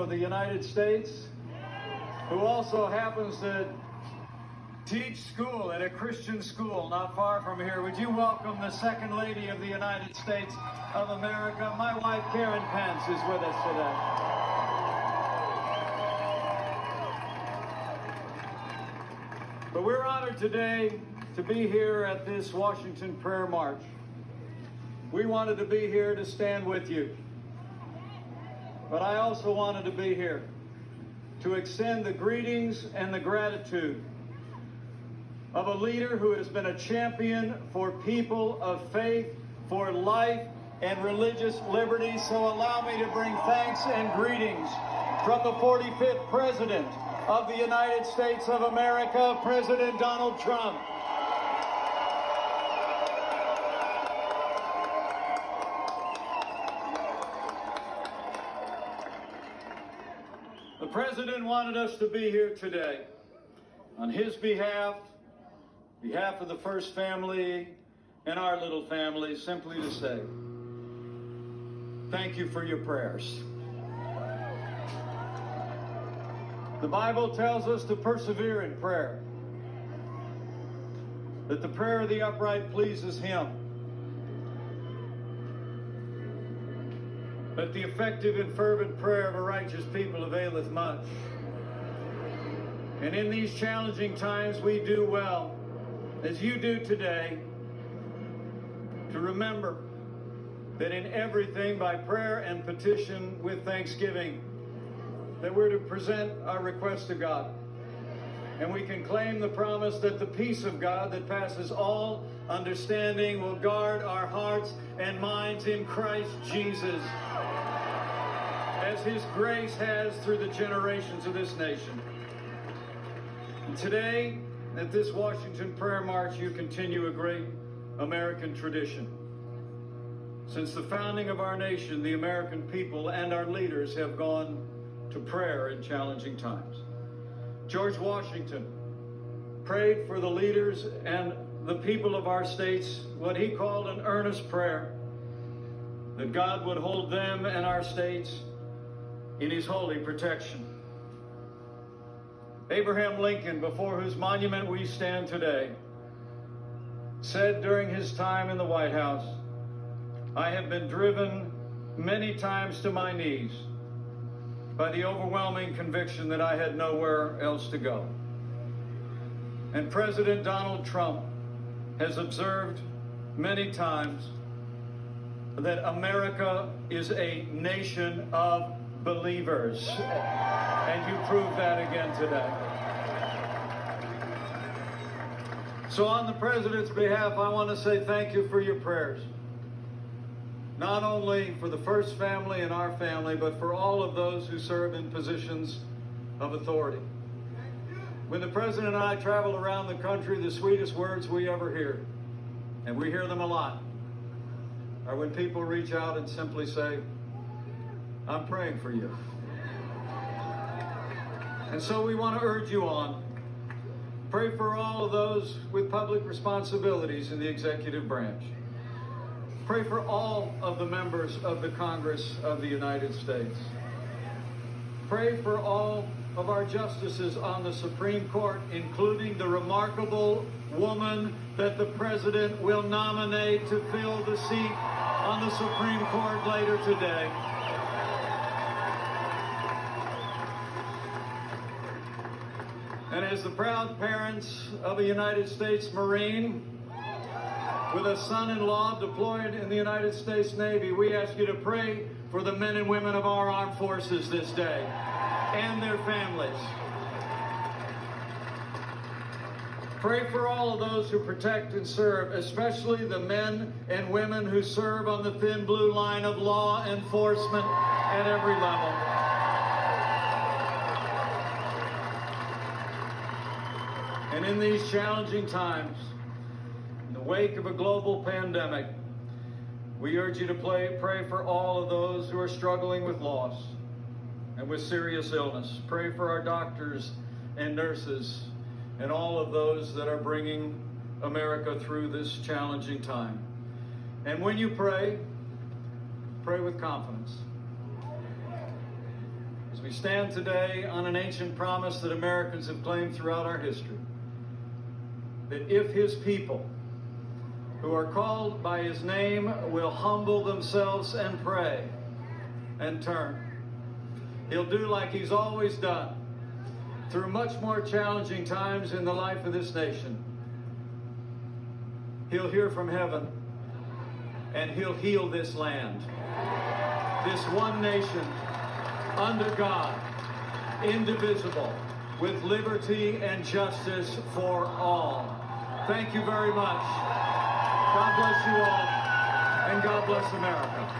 of the United States, who also happens to teach school at a Christian school not far from here. Would you welcome the Second Lady of the United States of America? My wife, Karen Pence, is with us today. But we're honored today to be here at this Washington Prayer March. We wanted to be here to stand with you. But I also wanted to be here to extend the greetings and the gratitude of a leader who has been a champion for people of faith, for life and religious liberty. So allow me to bring thanks and greetings from the 45th President of the United States of America, President Donald Trump. The President wanted us to be here today on his behalf of the First Family and our little family, simply to say, thank you for your prayers. The Bible tells us to persevere in prayer, that the prayer of the upright pleases Him, that the effective and fervent prayer of a righteous people availeth much. And in these challenging times, we do well, as you do today, to remember that in everything, by prayer and petition with thanksgiving, that we're to present our request to God. And we can claim the promise that the peace of God that passes all understanding will guard our hearts and minds in Christ Jesus, as His grace has through the generations of this nation. And today, at this Washington Prayer March, you continue a great American tradition. Since the founding of our nation, the American people and our leaders have gone to prayer in challenging times. George Washington prayed for the leaders and the people of our states what he called an earnest prayer, that God would hold them and our states in His holy protection. Abraham Lincoln, before whose monument we stand today, said during his time in the White House, "I have been driven many times to my knees by the overwhelming conviction that I had nowhere else to go." And President Donald Trump has observed many times that America is a nation of believers. And you proved that again today. So on the President's behalf, I want to say thank you for your prayers. Not only for the First Family and our family, but for all of those who serve in positions of authority. When the President and I travel around the country, the sweetest words we ever hear, and we hear them a lot, are when people reach out and simply say, "I'm praying for you." And so we want to urge you on. Pray for all of those with public responsibilities in the executive branch. Pray for all of the members of the Congress of the United States. Pray for all of our justices on the Supreme Court, including the remarkable woman that the President will nominate to fill the seat on the Supreme Court later today. And as the proud parents of a United States Marine with a son-in-law deployed in the United States Navy, we ask you to pray for the men and women of our armed forces this day and their families. Pray for all of those who protect and serve, especially the men and women who serve on the thin blue line of law enforcement at every level. And in these challenging times, in the wake of a global pandemic, we urge you to pray for all of those who are struggling with loss and with serious illness. Pray for our doctors and nurses and all of those that are bringing America through this challenging time. And when you pray, pray with confidence. As We stand today on an ancient promise that Americans have claimed throughout our history, that if his people who are called by his name will humble themselves and pray and turn, he'll do like he's always done through much more challenging times in the life of this nation. He'll hear from heaven and he'll heal this land, this one nation under God, indivisible, with liberty and justice for all. Thank you very much. God bless you all, and God bless America.